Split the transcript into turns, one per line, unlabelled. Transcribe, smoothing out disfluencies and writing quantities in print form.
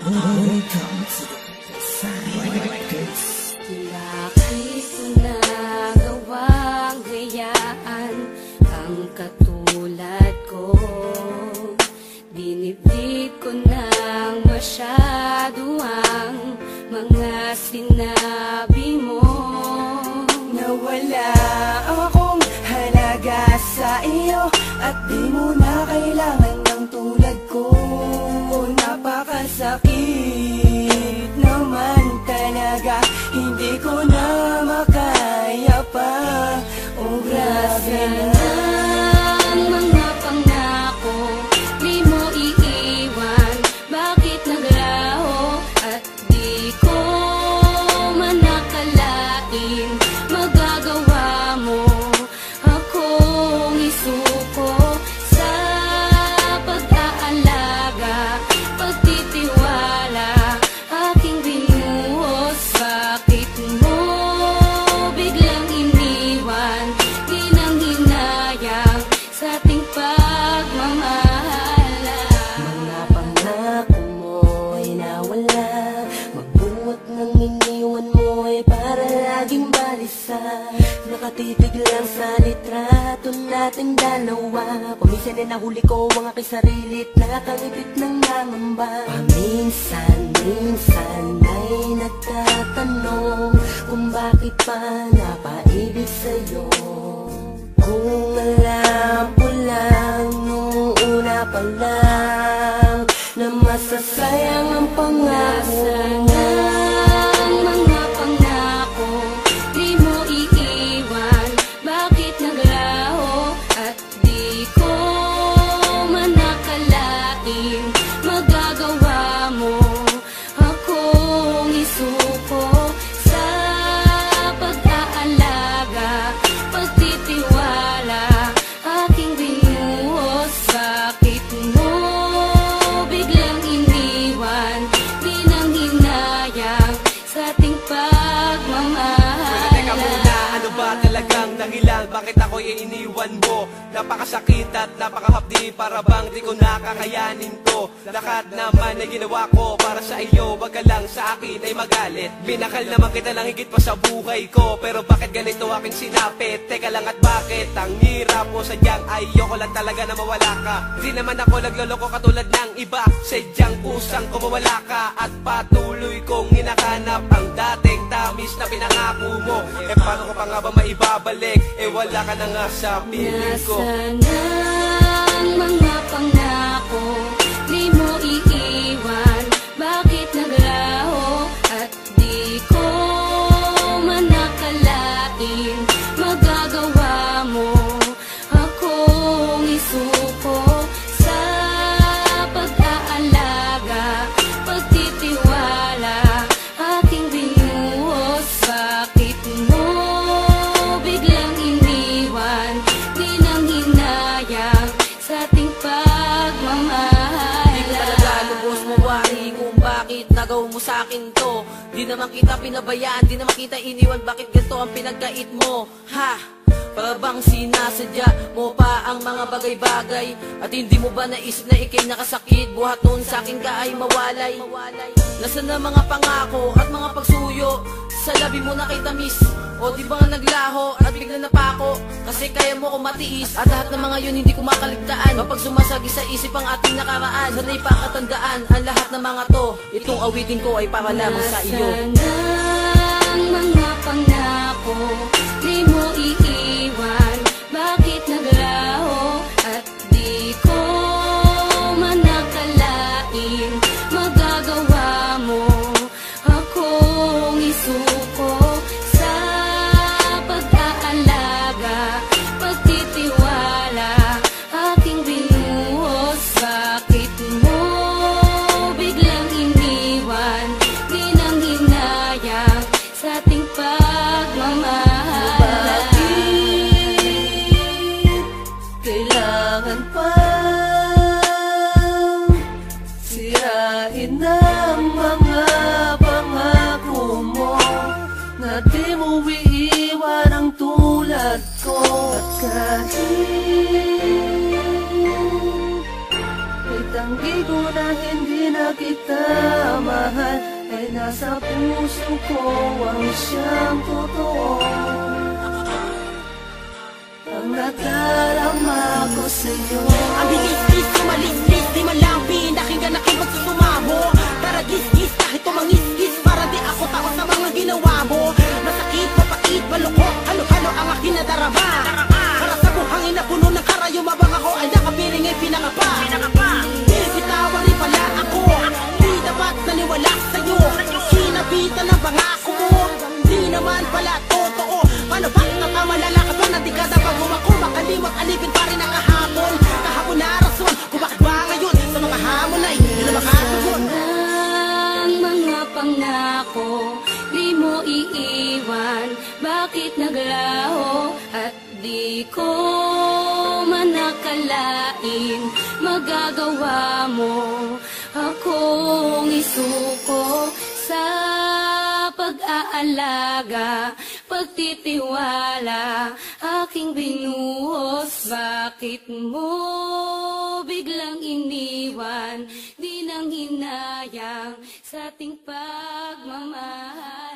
Welcome to the Records.
Laki ko na gawang gayaan ang katulad ko. Dinibdib ko nang masyado ang mga sinabi mo.
Nawala akong halaga sa iyo at di mo na kailangan ng tulad ko. Napakasakit naman talaga, hindi ko na makaya pa. Oh, grabe na
ang mga pangako, di mo iiwan. Bakit naglaho at di ko man nakalain magagawa mo akong isuko sa pag-aalaga, pagtitiwala, aking binuhos. Bakit mo biglang iniwan? Di nang hinayang sa ating pagmamahala.
mga pangako mo'y nawala, magbuot ng iniwan mo'y para laging balisa. Nakatitig lang sa litrato natin dalawa. Paminsan ay nahuli ko ang aking sarili at nakangipit ng nangamba. Paminsan-minsan ay nagtatanong kung bakit pa napaibig sa'yo. Kung alam ko lang nung una pa lang na masasayang ang pangako mo.
Ang mga pangako, di mo iiwan. Bakit naglaho at di ko man nakalain magagawa mo akong isuko sa pag-aalaga, pagtitiwala, aking binuhos. Bakit mo biglang iniwan? Di nang hinayang sa ating pagmamahala.
Teka muna, ano ba talagang dahilan? Bakit ako'y iniwan mo? Napakasakit at napakahapdi, para bang di ko nakakayanin to. Lahat naman ay ginawa ko para sa iyo, wag ka lang sa akin ay magalit. Binakal naman kita lang higit pa sa buhay ko, pero bakit ganito aking sinapit? Teka lang, at bakit ang hirap mo? Sadyang ayoko lang talaga na mawala ka. Di naman ako nagloloko katulad ng iba, sadyang kusang ko mawala ka. At patuloy kong hinahanap ang dating tamis na pinangako mo. Eh paano ko pa nga ba maibabalik? Eh wala ka na nga sa piling ko.
Nasaan ang mga pangako, di mo iiwan? Bakit naglaho at di ko man nakalain magagawa mo akong isuko sa pag-aalaga, pagtitiwala, aking binuhos. Bakit mo biglang iniwan? Di nang hinayang sa ating pagmamahala.
Di ko talaga lubos mawari kung bakit nagawa mo sa akin to. Di naman kita pinabayaan, di naman kita iniwan. Bakit ganito ang pinagkait mo? Ha? Para bang sinasadya mo pa ang mga bagay-bagay, at hindi mo ba naisip na ikay nakasakit? Buhat noon sa akin ka ay mawalay. Nasaan na mga pangako at mga pagsuyo? Sa labi mo na kay tamis, o di ba nga naglaho at bigla napako? Kasi kaya mo ko matiis, at lahat ng mga yun hindi ko makaligtaan. Kapag sumasagi sa isip ang ating nakaraan, sana'y pakatandaan ang lahat ng mga to. Itong awitin ko ay para lamang sa iyo.
Nasaan ang mga pangako, di mo iiwan? Bakit naglaho at di ko man nakalain magagawa mo akong isuko sa pag-aalaga, pagtitiwala, aking binuhos. Bakit mo biglang iniwan? Di nang hinayang
kita mahal ay nasa puso ko ang siyang totoo. Ang nadarama ko sa'yo.
Ang bilis-bis, sumalis-lis, di man lang pinakinggan aking magsusumamo. Tara gis-gis, kahit tumangis-gis, para di ako takot sa mga ginawa mo. Masakit, mapait, malukot, halo-halo ang aking nadarama. Para sa buhangin na puno ng karayo, mabang ako ay nakapiling ay pinangapa. Bitawa rin pala ako, di dapat naniwala sa'yo. Sinabitan ng pangako mo, di naman pala totoo. Paano ba nakamalala ka ba na di ka dapat bumako? Makalimot, alipin pa rin ang kahapon. Kahapon na rason, kung bakit ba ngayon sa mga hamon ay hindi na makatugon.
Ang mga pangako, di mo iiwan. Bakit naglaho at di ko man nakalain magagawa mo akong isuko sa pag-aalaga, pagtitiwala aking binuhos. Bakit mo biglang iniwan? Di nang hinayang sa ating pagmamahal.